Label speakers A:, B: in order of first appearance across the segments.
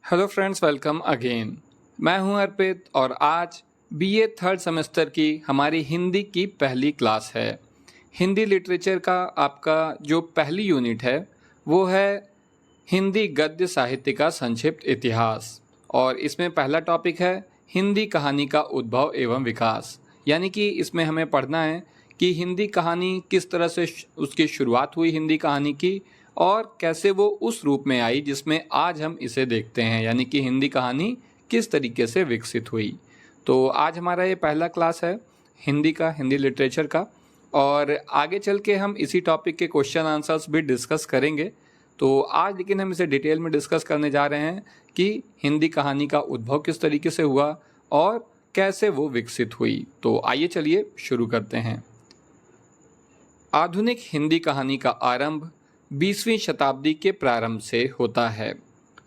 A: Hello friends, welcome again. मैं हूं अर्पित और आज बीए थर्ड सेमेस्टर की हमारी हिंदी की पहली क्लास है। हिंदी लिटरेचर का आपका जो पहली यूनिट है वो है हिंदी गद्य साहित्य का संक्षिप्त इतिहास, और इसमें पहला टॉपिक है हिंदी कहानी का उद्भव एवं विकास। यानी कि इसमें हमें पढ़ना है कि हिंदी कहानी किस तरह से उसकी शुरुआत हुई हिंदी कहानी की, और कैसे वो उस रूप में आई जिसमें आज हम इसे देखते हैं, यानी कि हिंदी कहानी किस तरीके से विकसित हुई। तो आज हमारा ये पहला क्लास है हिंदी का, हिंदी लिटरेचर का, और आगे चल के हम इसी टॉपिक के क्वेश्चन आंसर्स भी डिस्कस करेंगे। तो आज लेकिन हम इसे डिटेल में डिस्कस करने जा रहे हैं कि हिंदी कहानी का उद्भव किस तरीके से हुआ और कैसे वो विकसित हुई। तो आइए चलिए शुरू करते हैं। आधुनिक हिंदी कहानी का आरंभ 20वीं शताब्दी के प्रारंभ से होता है।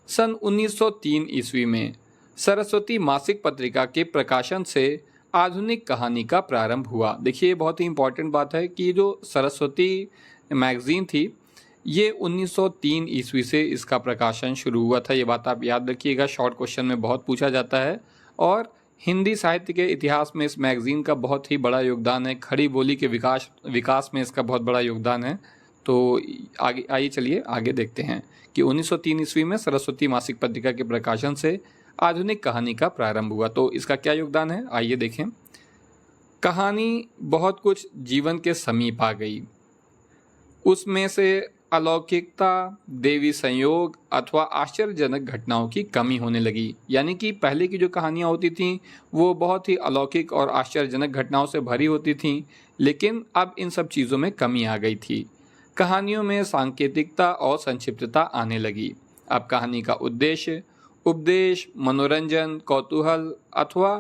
A: सन 1903 ईस्वी में सरस्वती मासिक पत्रिका के प्रकाशन से आधुनिक कहानी का प्रारंभ हुआ। देखिए, ये बहुत ही इम्पोर्टेंट बात है कि जो सरस्वती मैगजीन थी ये 1903 ईस्वी से इसका प्रकाशन शुरू हुआ था। ये बात आप याद रखिएगा, शॉर्ट क्वेश्चन में बहुत पूछा जाता है। और हिंदी साहित्य के इतिहास में इस मैगजीन का बहुत ही बड़ा योगदान है। खड़ी बोली के विकास में इसका बहुत बड़ा योगदान है। तो आगे आइए चलिए आगे देखते हैं कि 1903 ईस्वी में सरस्वती मासिक पत्रिका के प्रकाशन से आधुनिक कहानी का प्रारंभ हुआ। तो इसका क्या योगदान है, आइए देखें। कहानी बहुत कुछ जीवन के समीप आ गई। उसमें से अलौकिकता, देवी संयोग अथवा आश्चर्यजनक घटनाओं की कमी होने लगी। यानी कि पहले की जो कहानियाँ होती थीं वो बहुत ही अलौकिक और आश्चर्यजनक घटनाओं से भरी होती थीं, लेकिन अब इन सब चीज़ों में कमी आ गई थी। कहानियों में सांकेतिकता और संक्षिप्तता आने लगी। अब कहानी का उद्देश्य उपदेश, मनोरंजन, कौतूहल अथवा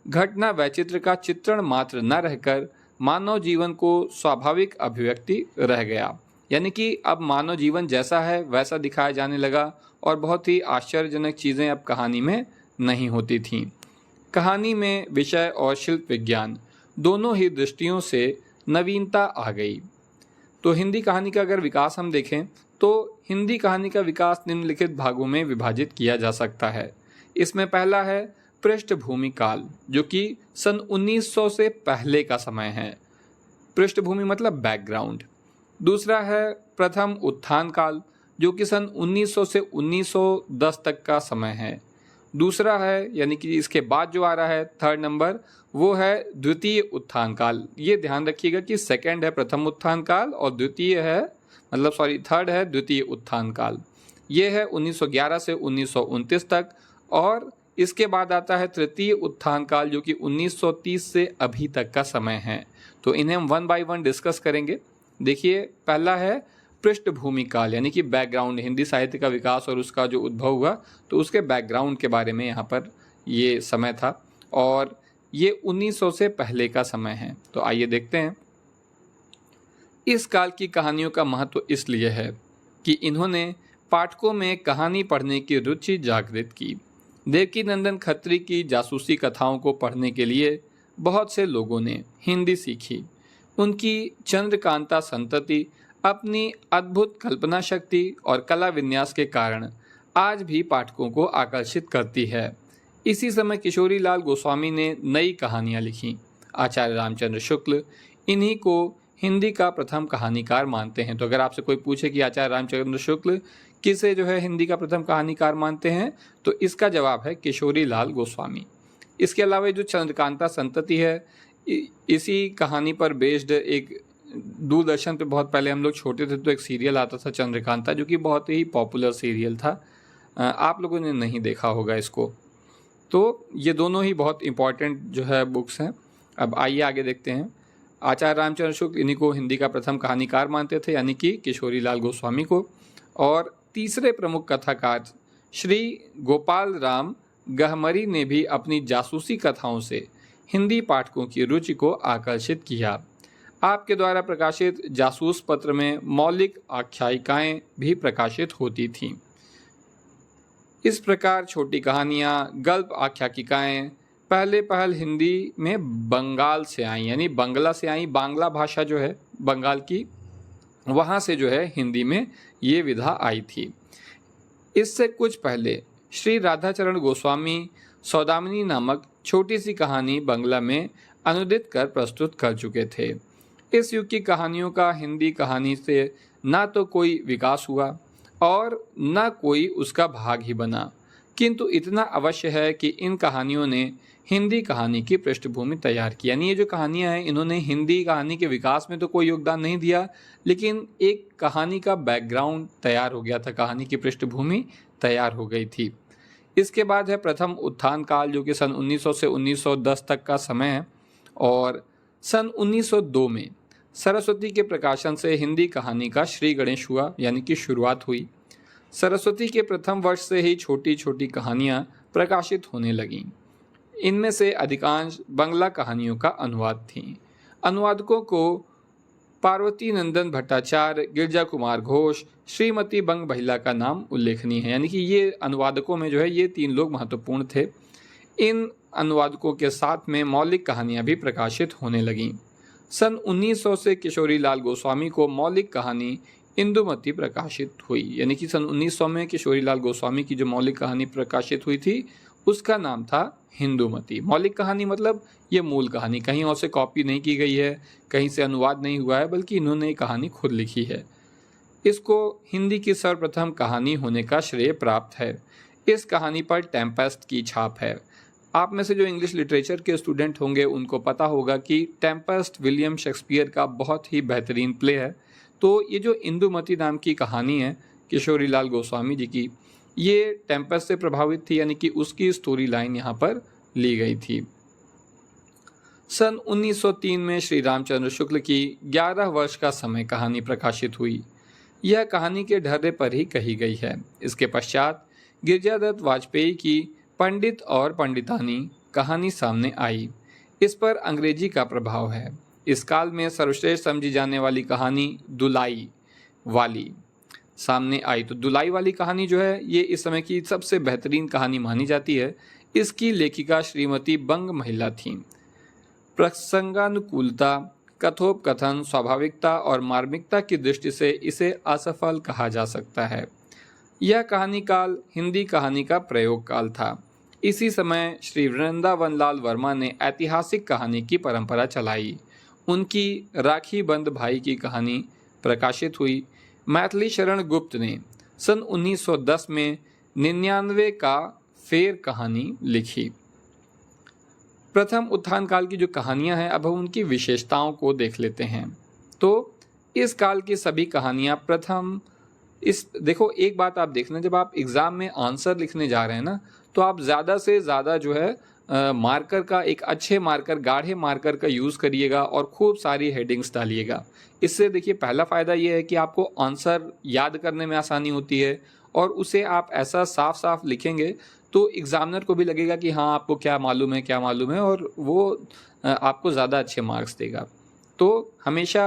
A: घटना वैचित्र का चित्रण मात्र न रहकर मानव जीवन को स्वाभाविक अभिव्यक्ति रह गया। यानी कि अब मानव जीवन जैसा है वैसा दिखाया जाने लगा और बहुत ही आश्चर्यजनक चीज़ें अब कहानी में नहीं होती थीं। कहानी में विषय और शिल्प विज्ञान दोनों ही दृष्टियों से नवीनता आ गई। तो हिंदी कहानी का अगर विकास हम देखें तो हिंदी कहानी का विकास निम्नलिखित भागों में विभाजित किया जा सकता है। इसमें पहला है पृष्ठभूमि काल, जो कि सन 1900 से पहले का समय है। पृष्ठभूमि मतलब बैकग्राउंड। दूसरा है प्रथम उत्थान काल, जो कि सन 1900 से 1910 तक का समय है। दूसरा है, यानी कि इसके बाद जो आ रहा है थर्ड नंबर, वो है द्वितीय उत्थान काल। ये ध्यान रखिएगा कि सेकंड है प्रथम उत्थान काल और थर्ड है द्वितीय उत्थान काल। ये है 1911 से 1929 तक। और इसके बाद आता है तृतीय उत्थान काल, जो कि 1930 से अभी तक का समय है। तो इन्हें हम वन बाय वन डिस्कस करेंगे। देखिए, पहला है पृष्ठभूमि काल, यानी कि बैकग्राउंड, हिंदी साहित्य का विकास और उसका जो उद्भव हुआ तो उसके बैकग्राउंड के बारे में यहाँ पर ये समय था, और ये 1900 से पहले का समय है। तो आइए देखते हैं। इस काल की कहानियों का महत्व इसलिए है कि इन्होंने पाठकों में कहानी पढ़ने की रुचि जागृत की। देवकीनंदन खत्री की जासूसी कथाओं को पढ़ने के लिए बहुत से लोगों ने हिंदी सीखी। उनकी चंद्रकांता संतति अपनी अद्भुत कल्पना शक्ति और कला विन्यास के कारण आज भी पाठकों को आकर्षित करती है। इसी समय किशोरी लाल गोस्वामी ने नई कहानियाँ लिखीं। आचार्य रामचंद्र शुक्ल इन्हीं को हिंदी का प्रथम कहानीकार मानते हैं। तो अगर आपसे कोई पूछे कि आचार्य रामचंद्र शुक्ल किसे जो है हिंदी का प्रथम कहानीकार मानते हैं, तो इसका जवाब है किशोरी लाल गोस्वामी। इसके अलावा जो चंद्रकांता संतति है, इसी कहानी पर बेस्ड एक दूरदर्शन पे बहुत पहले हम लोग छोटे थे तो एक सीरियल आता था चंद्रकांता, जो कि बहुत ही पॉपुलर सीरियल था। आप लोगों ने नहीं देखा होगा इसको। तो ये दोनों ही बहुत इम्पॉर्टेंट जो है बुक्स हैं। अब आइए आगे देखते हैं। आचार्य रामचंद्र शुक्ल इन्हीं को हिंदी का प्रथम कहानीकार मानते थे, यानी कि किशोरी लाल गोस्वामी को। और तीसरे प्रमुख कथाकार श्री गोपाल राम गहमरी ने भी अपनी जासूसी कथाओं से हिंदी पाठकों की रुचि को आकर्षित किया। आपके द्वारा प्रकाशित जासूस पत्र में मौलिक आख्यायिकाएं भी प्रकाशित होती थीं। इस प्रकार छोटी कहानियाँ, गल्प, आख्यायिकाएं पहल हिंदी में बंगाल से आई, यानी बंगला से आई। बांग्ला भाषा जो है बंगाल की, वहाँ से जो है हिंदी में ये विधा आई थी। इससे कुछ पहले श्री राधाचरण गोस्वामी सौदामिनी नामक छोटी सी कहानी बांग्ला में अनुदित कर प्रस्तुत कर चुके थे। इस युग की कहानियों का हिंदी कहानी से ना तो कोई विकास हुआ और न कोई उसका भाग ही बना, किंतु इतना अवश्य है कि इन कहानियों ने हिंदी कहानी की पृष्ठभूमि तैयार की। यानी ये जो कहानियाँ हैं इन्होंने हिंदी कहानी के विकास में तो कोई योगदान नहीं दिया, लेकिन एक कहानी का बैकग्राउंड तैयार हो गया था, कहानी की पृष्ठभूमि तैयार हो गई थी। इसके बाद है प्रथम उत्थान काल, जो कि सन 1900 से 1910 तक का समय है। और सन 1902 में सरस्वती के प्रकाशन से हिंदी कहानी का श्री गणेश हुआ, यानी कि शुरुआत हुई। सरस्वती के प्रथम वर्ष से ही छोटी छोटी कहानियाँ प्रकाशित होने लगीं। इनमें से अधिकांश बांग्ला कहानियों का अनुवाद थीं। अनुवादकों को पार्वती नंदन भट्टाचार्य, गिरजा कुमार घोष, श्रीमती बंग महिला का नाम उल्लेखनीय है। यानी कि ये अनुवादकों में जो है ये 3 लोग महत्वपूर्ण थे। इन अनुवादकों के साथ में मौलिक कहानियाँ भी प्रकाशित होने लगीं। सन 1900 से किशोरी लाल गोस्वामी को मौलिक कहानी इंदुमती प्रकाशित हुई। यानी कि सन 1900 में किशोरी लाल गोस्वामी की जो मौलिक कहानी प्रकाशित हुई थी उसका नाम था हिंदुमती। मौलिक कहानी मतलब ये मूल कहानी, कहीं और से कॉपी नहीं की गई है, कहीं से अनुवाद नहीं हुआ है, बल्कि इन्होंने ये कहानी खुद लिखी है। इसको हिंदी की सर्वप्रथम कहानी होने का श्रेय प्राप्त है। इस कहानी पर टेम्पेस्ट की छाप है। आप में से जो इंग्लिश लिटरेचर के स्टूडेंट होंगे उनको पता होगा कि टेम्पेस्ट विलियम शेक्सपियर का बहुत ही बेहतरीन प्ले है। तो ये जो इंदुमती नाम की कहानी है किशोरी लाल गोस्वामी जी की, ये टेम्पेस्ट से प्रभावित थी, यानी कि उसकी स्टोरी लाइन यहाँ पर ली गई थी। सन 1903 में श्री रामचंद्र शुक्ल की 11 वर्ष का समय कहानी प्रकाशित हुई। यह कहानी के ढर्रे पर ही कही गई है। इसके पश्चात गिरिजादत्त वाजपेयी की पंडित और पंडितानी कहानी सामने आई। इस पर अंग्रेजी का प्रभाव है। इस काल में सर्वश्रेष्ठ समझी जाने वाली कहानी दुलाई वाली सामने आई। तो दुलाई वाली कहानी जो है ये इस समय की सबसे बेहतरीन कहानी मानी जाती है। इसकी लेखिका श्रीमती बंग महिला थीं। प्रसंगानुकूलता, कथोपकथन, स्वाभाविकता और मार्मिकता की दृष्टि से इसे असफल कहा जा सकता है। यह कहानी काल हिंदी कहानी का प्रयोग काल था। इसी समय श्री वृंदावन लाल वर्मा ने ऐतिहासिक कहानी की परंपरा चलाई। उनकी राखी बंद भाई की कहानी प्रकाशित हुई। मैथिली शरण गुप्त ने सन 1910 में 99 का फेर कहानी लिखी। प्रथम उत्थान काल की जो कहानियां हैं, अब हम उनकी विशेषताओं को देख लेते हैं। तो इस काल की सभी कहानियां देखो एक बात आप देखना, जब आप एग्ज़ाम में आंसर लिखने जा रहे हैं ना, तो आप ज़्यादा से ज़्यादा जो है मार्कर का, एक अच्छे मार्कर, गाढ़े मार्कर का यूज़ करिएगा और खूब सारी हेडिंग्स डालिएगा। इससे देखिए पहला फ़ायदा ये है कि आपको आंसर याद करने में आसानी होती है और उसे आप ऐसा साफ साफ लिखेंगे तो एग्ज़ामिनर को भी लगेगा कि हाँ आपको क्या मालूम है, और वो आपको ज़्यादा अच्छे मार्क्स देगा। तो हमेशा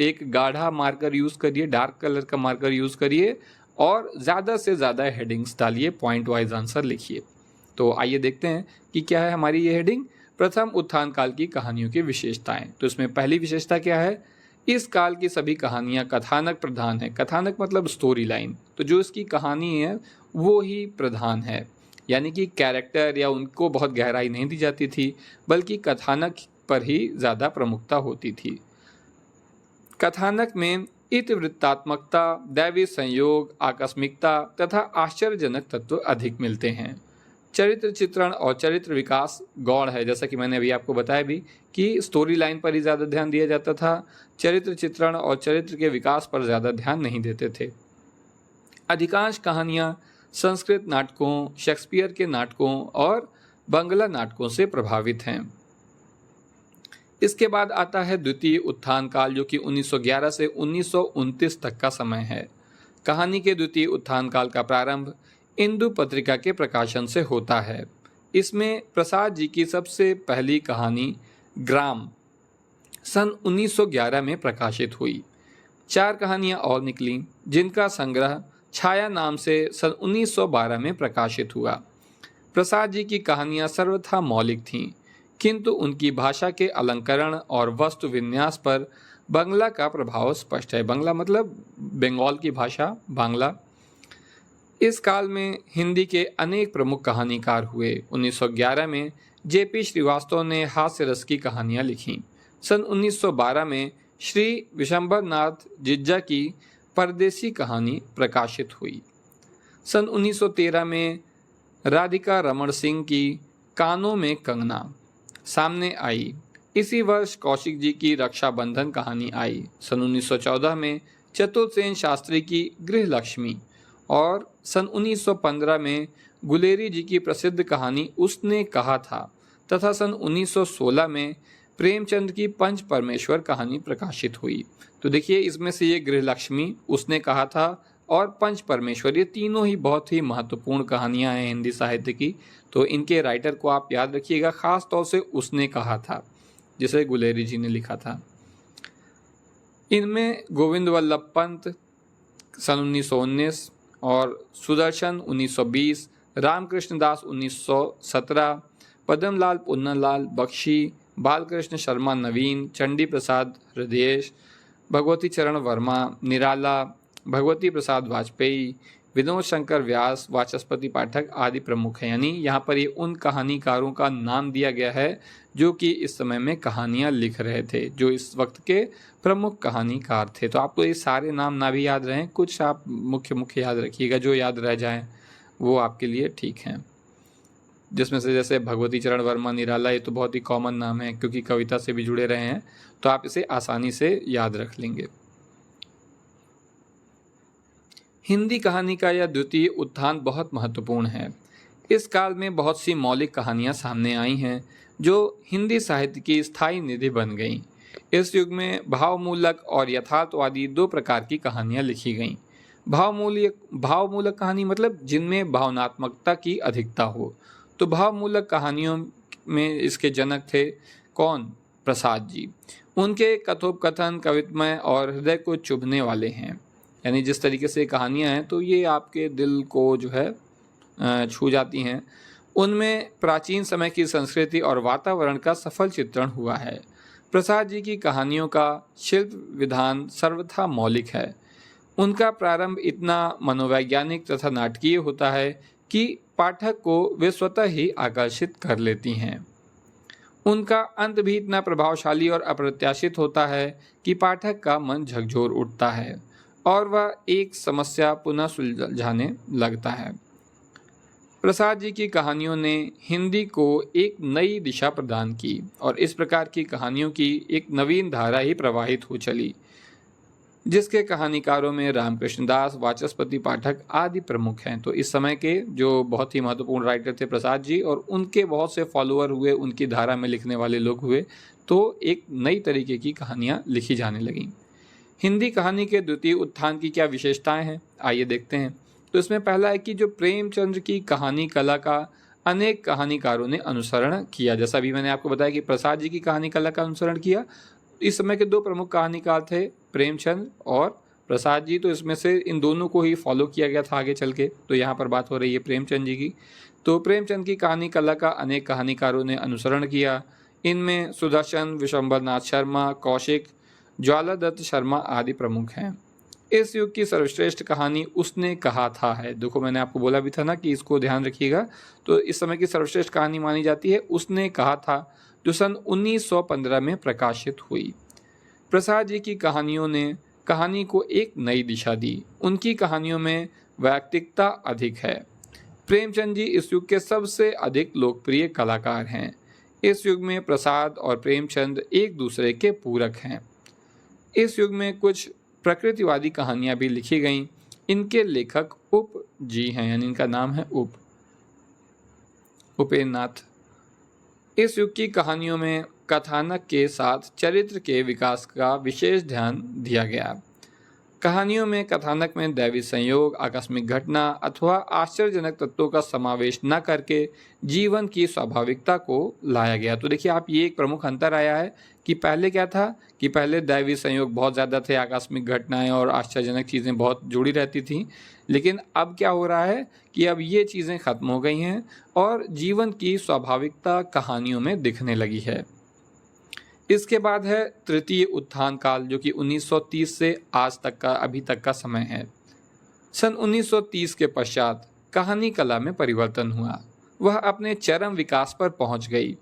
A: एक गाढ़ा मार्कर यूज़ करिए, डार्क कलर का मार्कर यूज़ करिए और ज़्यादा से ज़्यादा हेडिंग्स डालिए, पॉइंट वाइज आंसर लिखिए। तो आइए देखते हैं कि क्या है हमारी ये हेडिंग, प्रथम उत्थान काल की कहानियों की विशेषताएं। तो इसमें पहली विशेषता क्या है, इस काल की सभी कहानियां कथानक प्रधान है। कथानक मतलब स्टोरी लाइन, तो जो इसकी कहानी है वो ही प्रधान है, यानी कि कैरेक्टर या उनको बहुत गहराई नहीं दी जाती थी, बल्कि कथानक पर ही ज़्यादा प्रमुखता होती थी। कथानक में इतिवृत्तात्मकता, दैवी संयोग, आकस्मिकता तथा आश्चर्यजनक तत्व अधिक मिलते हैं। चरित्र चित्रण और चरित्र विकास गौण है, जैसा कि मैंने अभी आपको बताया भी कि स्टोरी लाइन पर ही ज़्यादा ध्यान दिया जाता था, चरित्र चित्रण और चरित्र के विकास पर ज़्यादा ध्यान नहीं देते थे। अधिकांश कहानियाँ संस्कृत नाटकों, शेक्सपियर के नाटकों और बांग्ला नाटकों से प्रभावित हैं। इसके बाद आता है द्वितीय उत्थान काल, जो कि 1911 से 1929 तक का समय है। कहानी के द्वितीय उत्थान काल का प्रारंभ इंदु पत्रिका के प्रकाशन से होता है। इसमें प्रसाद जी की सबसे पहली कहानी ग्राम सन 1911 में प्रकाशित हुई। 4 कहानियां और निकलीं, जिनका संग्रह छाया नाम से सन 1912 में प्रकाशित हुआ। प्रसाद जी की कहानियां सर्वथा मौलिक थीं, किंतु उनकी भाषा के अलंकरण और वस्तु विन्यास पर बांग्ला का प्रभाव स्पष्ट है। बांग्ला मतलब बंगाल की भाषा, बांग्ला। इस काल में हिंदी के अनेक प्रमुख कहानीकार हुए। 1911 में जेपी श्रीवास्तव ने हास्य रस की कहानियां लिखीं। सन 1912 में श्री विशंबर नाथ जिज्जा की परदेसी कहानी प्रकाशित हुई। सन 1913 में राधिका रमण सिंह की कानों में कंगना सामने आई। इसी वर्ष कौशिक जी की रक्षाबंधन कहानी आई। सन 1914 में चतुर्सेन शास्त्री की गृहलक्ष्मी और सन 1915 में गुलेरी जी की प्रसिद्ध कहानी उसने कहा था तथा सन 1916 में प्रेमचंद की पंच परमेश्वर कहानी प्रकाशित हुई। तो देखिए, इसमें से ये गृहलक्ष्मी, उसने कहा था और पंच परमेश्वर, ये तीनों ही बहुत ही महत्वपूर्ण कहानियां हैं हिंदी साहित्य की। तो इनके राइटर को आप याद रखिएगा, खास तौर से उसने कहा था जिसे गुलेरी जी ने लिखा था। इनमें गोविंद वल्लभ पंत सन 1919 और सुदर्शन 1920, रामकृष्ण दास 1917, पद्मलाल पुन्नलाल बख्शी, बालकृष्ण शर्मा नवीन, चंडी प्रसाद हृदयेश, भगवती चरण वर्मा निराला, भगवती प्रसाद वाजपेयी, विनोद शंकर व्यास, वाचस्पति पाठक आदि प्रमुख हैं। यानी यहाँ पर ये उन कहानीकारों का नाम दिया गया है जो कि इस समय में कहानियाँ लिख रहे थे, जो इस वक्त के प्रमुख कहानीकार थे। तो आपको ये सारे नाम ना भी याद रहें, कुछ आप मुख्य याद रखिएगा, जो याद रह जाएं वो आपके लिए ठीक हैं। जिसमें से जैसे भगवती चरण वर्मा निराला, ये तो बहुत ही कॉमन नाम है क्योंकि कविता से भी जुड़े रहे हैं, तो आप इसे आसानी से याद रख लेंगे। हिंदी कहानी का यह द्वितीय उत्थान बहुत महत्वपूर्ण है। इस काल में बहुत सी मौलिक कहानियां सामने आई हैं जो हिंदी साहित्य की स्थायी निधि बन गईं। इस युग में भावमूलक और यथार्थवादी दो प्रकार की कहानियां लिखी गईं। भावमूलक कहानी मतलब जिनमें भावनात्मकता की अधिकता हो। तो भावमूलक कहानियों में इसके जनक थे कौन? प्रसाद जी। उनके कथोपकथन कवित्वमय और हृदय को चुभने वाले हैं। यानी जिस तरीके से कहानियां हैं तो ये आपके दिल को जो है छू जाती हैं। उनमें प्राचीन समय की संस्कृति और वातावरण का सफल चित्रण हुआ है। प्रसाद जी की कहानियों का शिल्प विधान सर्वथा मौलिक है। उनका प्रारंभ इतना मनोवैज्ञानिक तथा नाटकीय होता है कि पाठक को वे स्वतः ही आकर्षित कर लेती हैं। उनका अंत भी इतना प्रभावशाली और अप्रत्याशित होता है कि पाठक का मन झकझोर उठता है और वह एक समस्या पुनः सुलझाने लगता है। प्रसाद जी की कहानियों ने हिंदी को एक नई दिशा प्रदान की और इस प्रकार की कहानियों की एक नवीन धारा ही प्रवाहित हो चली, जिसके कहानीकारों में रामकृष्ण दास, वाचस्पति पाठक आदि प्रमुख हैं। तो इस समय के जो बहुत ही महत्वपूर्ण राइटर थे प्रसाद जी, और उनके बहुत से फॉलोअर हुए, उनकी धारा में लिखने वाले लोग हुए, तो एक नई तरीके की कहानियाँ लिखी जाने लगीं। हिंदी कहानी के द्वितीय उत्थान की क्या विशेषताएं हैं, आइए देखते हैं। तो इसमें पहला है कि जो प्रेमचंद्र की कहानी कला का अनेक कहानीकारों ने अनुसरण किया। जैसा भी मैंने आपको बताया कि प्रसाद जी की कहानी कला का अनुसरण किया। इस समय के दो प्रमुख कहानीकार थे प्रेमचंद और प्रसाद जी, तो इसमें से इन दोनों को ही फॉलो किया गया था आगे चल के। तो यहाँ पर बात हो रही है प्रेमचंद जी की। तो प्रेमचंद की कहानी कला का अनेक कहानीकारों ने अनुसरण किया। इनमें सुदर्शन, विशंबर नाथ शर्मा, कौशिक, ज्वाला दत्त शर्मा आदि प्रमुख हैं। इस युग की सर्वश्रेष्ठ कहानी उसने कहा था है। देखो, मैंने आपको बोला भी था ना कि इसको ध्यान रखिएगा। तो इस समय की सर्वश्रेष्ठ कहानी मानी जाती है उसने कहा था, जो सन 1915 में प्रकाशित हुई। प्रसाद जी की कहानियों ने कहानी को एक नई दिशा दी। उनकी कहानियों में वैयक्तिकता अधिक है। प्रेमचंद जी इस युग के सबसे अधिक लोकप्रिय कलाकार हैं। इस युग में प्रसाद और प्रेमचंद एक दूसरे के पूरक हैं। इस युग में कुछ प्रकृतिवादी कहानियां भी लिखी गईं। इनके लेखक उप जी हैं, यानी इनका नाम है उपेंद्र नाथ। इस युग की कहानियों में कथानक के साथ चरित्र के विकास का विशेष ध्यान दिया गया। कहानियों में कथानक में दैवी संयोग, आकस्मिक घटना अथवा आश्चर्यजनक तत्वों का समावेश न करके जीवन की स्वाभाविकता को लाया गया। तो देखिए आप, ये एक प्रमुख अंतर आया है कि पहले क्या था कि पहले दैवी संयोग बहुत ज़्यादा थे, आकस्मिक घटनाएं और आश्चर्यजनक चीज़ें बहुत जुड़ी रहती थीं। लेकिन अब क्या हो रहा है कि अब ये चीज़ें खत्म हो गई हैं और जीवन की स्वाभाविकता कहानियों में दिखने लगी है। इसके बाद है तृतीय उत्थान काल, जो कि 1930 से आज तक का, अभी तक का समय है। सन 1930 के पश्चात कहानी कला में परिवर्तन हुआ। वह अपने चरम विकास पर पहुंच गई।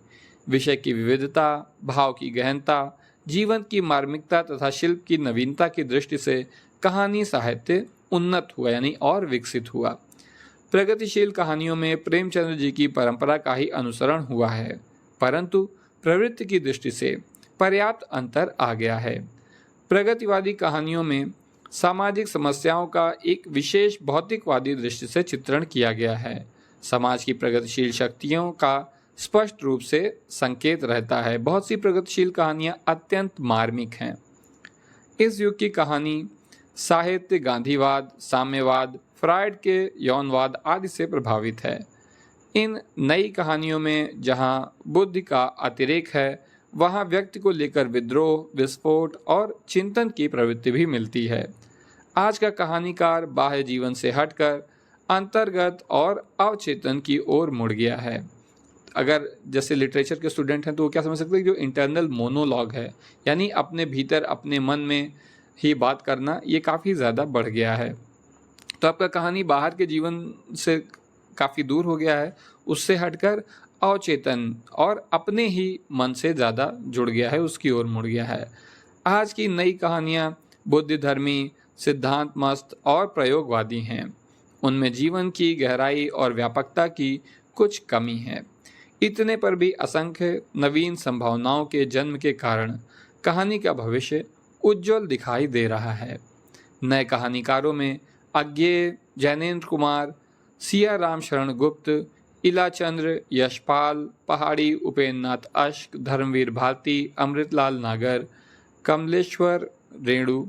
A: विषय की विविधता, भाव की गहनता, जीवन की मार्मिकता तथा शिल्प की नवीनता की दृष्टि से कहानी साहित्य उन्नत हुआ यानी और विकसित हुआ। प्रगतिशील कहानियों में प्रेमचंद्र जी की परंपरा का ही अनुसरण हुआ है, परंतु प्रवृत्ति की दृष्टि से पर्याप्त अंतर आ गया है। प्रगतिवादी कहानियों में सामाजिक समस्याओं का एक विशेष भौतिकवादी दृष्टि से चित्रण किया गया है। समाज की प्रगतिशील शक्तियों का स्पष्ट रूप से संकेत रहता है। बहुत सी प्रगतिशील कहानियां अत्यंत मार्मिक हैं। इस युग की कहानी साहित्य गांधीवाद, साम्यवाद, फ्रायड के यौनवाद आदि से प्रभावित है। इन नई कहानियों में जहां बुद्धि का अतिरेक है, वहां व्यक्ति को लेकर विद्रोह, विस्फोट और चिंतन की प्रवृत्ति भी मिलती है। आज का कहानीकार बाह्य जीवन से हटकर अंतर्गत और अवचेतन की ओर मुड़ गया है। अगर जैसे लिटरेचर के स्टूडेंट हैं तो वो क्या समझ सकते हैं, जो इंटरनल मोनोलॉग है यानी अपने भीतर अपने मन में ही बात करना, ये काफ़ी ज़्यादा बढ़ गया है। तो आपका कहानी बाहर के जीवन से काफ़ी दूर हो गया है, उससे हटकर अवचेतन और अपने ही मन से ज़्यादा जुड़ गया है, उसकी ओर मुड़ गया है। आज की नई कहानियाँ बुद्धिधर्मी, सिद्धांत मस्त और प्रयोगवादी हैं। उनमें जीवन की गहराई और व्यापकता की कुछ कमी है। इतने पर भी असंख्य नवीन संभावनाओं के जन्म के कारण कहानी का भविष्य उज्जवल दिखाई दे रहा है। नए कहानीकारों में अज्ञेय, जैनेन्द्र कुमार, सिया राम शरण गुप्त, इलाचंद्र, यशपाल, पहाड़ी उपेन्द्र नाथ अश्क, धर्मवीर भारती, अमृतलाल नागर, कमलेश्वर रेणु,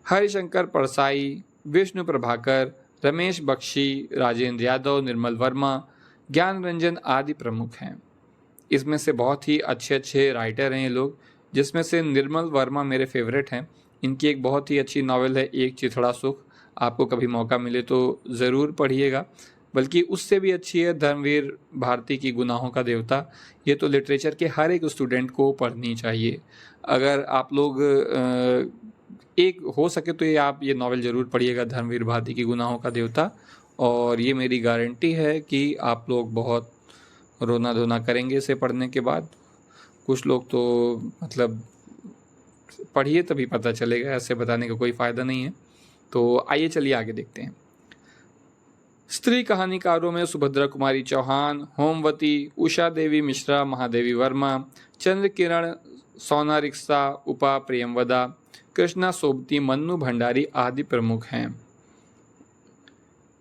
A: हरिशंकर परसाई, विष्णु प्रभाकर, रमेश बख्शी, राजेंद्र यादव, निर्मल वर्मा, ज्ञान रंजन आदि प्रमुख हैं। इसमें से बहुत ही अच्छे अच्छे राइटर हैं ये लोग, जिसमें से निर्मल वर्मा मेरे फेवरेट हैं। इनकी एक बहुत ही अच्छी नावल है एक चिथड़ा सुख, आपको कभी मौका मिले तो ज़रूर पढ़िएगा। बल्कि उससे भी अच्छी है धर्मवीर भारती की गुनाहों का देवता। ये तो लिटरेचर के हर एक स्टूडेंट को पढ़नी चाहिए। अगर आप लोग एक हो सके तो आप ये नावल ज़रूर पढ़िएगा, धर्मवीर भारती की गुनाहों का देवता। और ये मेरी गारंटी है कि आप लोग बहुत रोना धोना करेंगे इसे पढ़ने के बाद। कुछ लोग तो मतलब पढ़िए तभी पता चलेगा, ऐसे बताने का कोई फ़ायदा नहीं है। तो आइए चलिए आगे देखते हैं। स्त्री कहानीकारों में सुभद्रा कुमारी चौहान, होमवती, उषा देवी मिश्रा, महादेवी वर्मा, चंद्र किरण, सोना रिक्सा, उपा प्रियमवदा, कृष्णा सोबती, मन्नू भंडारी आदि प्रमुख हैं।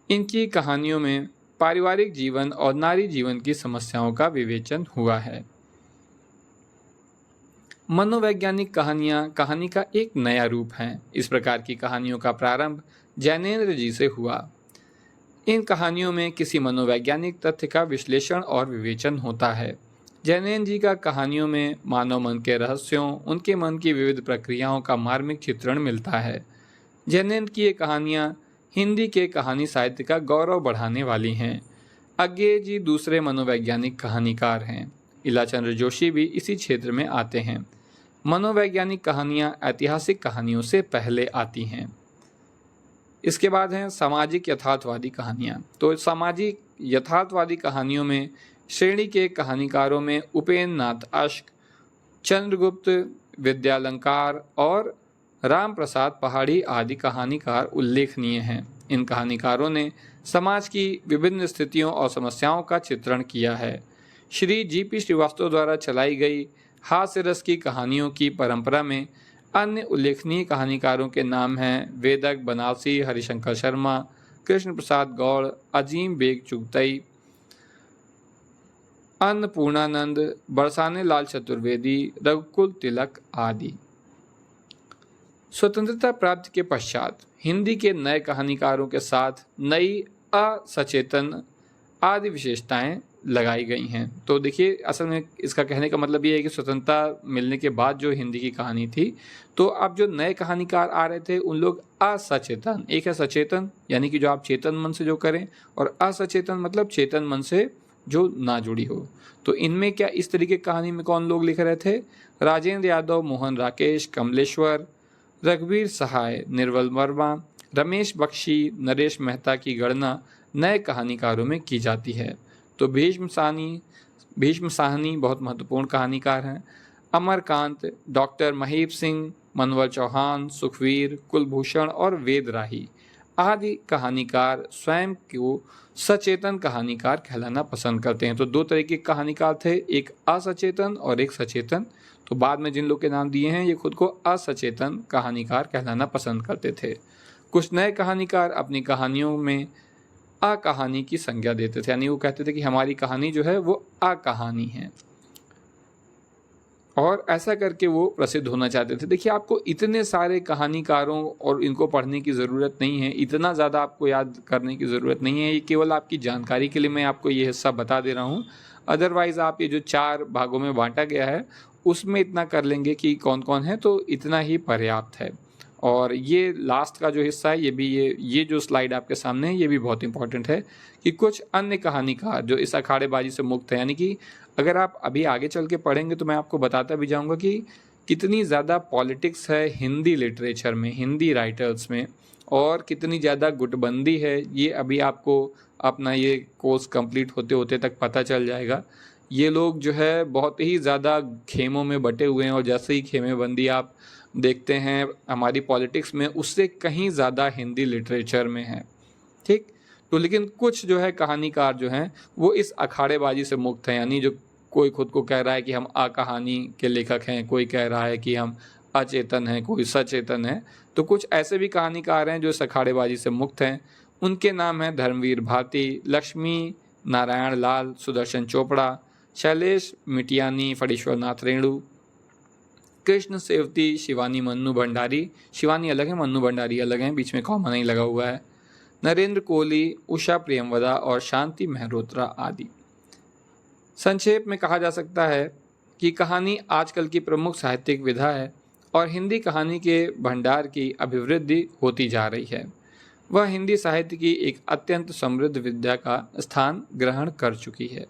A: इनकी कहानियों में पारिवारिक जीवन और नारी जीवन की समस्याओं का विवेचन हुआ है। मनोवैज्ञानिक कहानियाँ कहानी का एक नया रूप हैं। इस प्रकार की कहानियों का प्रारंभ जैनेन्द्र जी से हुआ। इन कहानियों में किसी मनोवैज्ञानिक तथ्य का विश्लेषण और विवेचन होता है। जैनेन्द्र जी का कहानियों में मानव मन के रहस्यों, उनके मन की विविध प्रक्रियाओं का मार्मिक चित्रण मिलता है। जैनेन्द्र की ये कहानियाँ हिंदी के कहानी साहित्य का गौरव बढ़ाने वाली हैं। अज्ञेय जी दूसरे मनोवैज्ञानिक कहानीकार हैं। इलाचंद्र जोशी भी इसी क्षेत्र में आते हैं। मनोवैज्ञानिक कहानियाँ ऐतिहासिक कहानियों से पहले आती हैं। इसके बाद हैं सामाजिक यथार्थवादी कहानियाँ। तो सामाजिक यथार्थवादी कहानियों में श्रेणी के कहानीकारों में उपेन्द्र नाथ अश्क, चंद्रगुप्त, विद्यालंकार और राम प्रसाद पहाड़ी आदि कहानीकार उल्लेखनीय हैं। इन कहानीकारों ने समाज की विभिन्न स्थितियों और समस्याओं का चित्रण किया है। श्री जी.पी. श्रीवास्तव द्वारा चलाई गई हास्य रस की कहानियों की परंपरा में अन्य उल्लेखनीय कहानीकारों के नाम हैं वेदक, बनारसी, हरिशंकर शर्मा, कृष्ण प्रसाद गौड़, अजीम बेग चुगतई, अन्नपूर्णानंद, बरसाने लाल चतुर्वेदी, रघुकुल तिलक आदि। स्वतंत्रता प्राप्ति के पश्चात हिंदी के नए कहानीकारों के साथ नई असचेतन आदि विशेषताएं लगाई गई हैं। तो देखिए, असल में इसका कहने का मतलब ये है कि स्वतंत्रता मिलने के बाद जो हिंदी की कहानी थी, तो अब जो नए कहानीकार आ रहे थे उन लोग असचेतन, एक है सचेतन यानी कि जो आप चेतन मन से जो करें, और असचेतन मतलब चेतन मन से जो ना जुड़ी हो। तो इनमें क्या इस तरीके की कहानी में कौन लोग लिख रहे थे? राजेंद्र यादव, मोहन राकेश, कमलेश्वर, रघुवीर सहाय, निर्मल वर्मा, रमेश बख्शी, नरेश मेहता की गणना नए कहानीकारों में की जाती है। तो भीष्म साहनी बहुत महत्वपूर्ण कहानीकार हैं। अमरकांत, डॉक्टर महीप सिंह, मनोहर चौहान, सुखवीर, कुलभूषण और वेद राही आदि कहानीकार स्वयं को सचेतन कहानीकार कहलाना पसंद करते हैं। तो दो तरह के कहानीकार थे, एक असचेतन और एक सचेतन। तो बाद में जिन लोग के नाम दिए हैं ये खुद को असचेतन कहानीकार कहलाना पसंद करते थे। कुछ नए कहानीकार अपनी कहानियों में अकहानी की संज्ञा देते थे, यानी वो कहते थे कि हमारी कहानी जो है वो अकहानी है, और ऐसा करके वो प्रसिद्ध होना चाहते थे। देखिए, आपको इतने सारे कहानीकारों और इनको पढ़ने की ज़रूरत नहीं है, इतना ज़्यादा आपको याद करने की ज़रूरत नहीं है। ये केवल आपकी जानकारी के लिए मैं आपको ये हिस्सा बता दे रहा हूँ। अदरवाइज़ आप ये जो 4 भागों में बांटा गया है उसमें इतना कर लेंगे कि कौन कौन है, तो इतना ही पर्याप्त है। और ये लास्ट का जो हिस्सा है, ये जो स्लाइड आपके सामने है, ये भी बहुत इंपॉर्टेंट है कि कुछ अन्य कहानीकार जो इस अखाड़ेबाजी से मुक्त है, यानी कि अगर आप अभी आगे चल के पढ़ेंगे तो मैं आपको बताता भी जाऊंगा कि कितनी ज़्यादा पॉलिटिक्स है हिंदी लिटरेचर में, हिंदी राइटर्स में, और कितनी ज़्यादा गुटबंदी है, ये अभी आपको अपना ये कोर्स कंप्लीट होते होते तक पता चल जाएगा। ये लोग जो है बहुत ही ज़्यादा खेमों में बटे हुए हैं, और जैसे ही खेमेबंदी आप देखते हैं हमारी पॉलिटिक्स में, उससे कहीं ज़्यादा हिंदी लिटरेचर में है। ठीक, तो लेकिन कुछ जो है कहानीकार जो हैं वो इस अखाड़ेबाजी से मुक्त हैं, यानी जो कोई खुद को कह रहा है कि हम अकहानी के लेखक हैं, कोई कह रहा है कि हम अचेतन हैं, कोई सचेतन है। तो कुछ ऐसे भी कहानीकार हैं जो इस अखाड़ेबाजी से मुक्त हैं। उनके नाम हैं धर्मवीर भारती, लक्ष्मी नारायण लाल, सुदर्शन चोपड़ा, शैलेश मिटियानी, फणीश्वर नाथ रेणु, कृष्ण सेवती, शिवानी मन्नू भंडारी, शिवानी अलग है, मन्नू भंडारी अलग हैं, बीच में कॉमा नहीं लगा हुआ है, नरेंद्र कोहली, उषा प्रियमवदा और शांति मेहरोत्रा आदि। संक्षेप में कहा जा सकता है कि कहानी आजकल की प्रमुख साहित्यिक विधा है और हिंदी कहानी के भंडार की अभिवृद्धि होती जा रही है। वह हिंदी साहित्य की एक अत्यंत समृद्ध विद्या का स्थान ग्रहण कर चुकी है।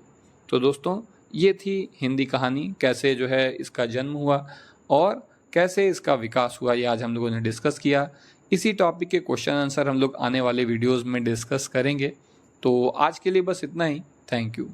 A: तो दोस्तों, ये थी हिंदी कहानी, कैसे जो है इसका जन्म हुआ और कैसे इसका विकास हुआ, ये आज हम लोगों ने डिस्कस किया। इसी टॉपिक के क्वेश्चन आंसर हम लोग आने वाले वीडियोज़ में डिस्कस करेंगे। तो आज के लिए बस इतना ही। Thank you.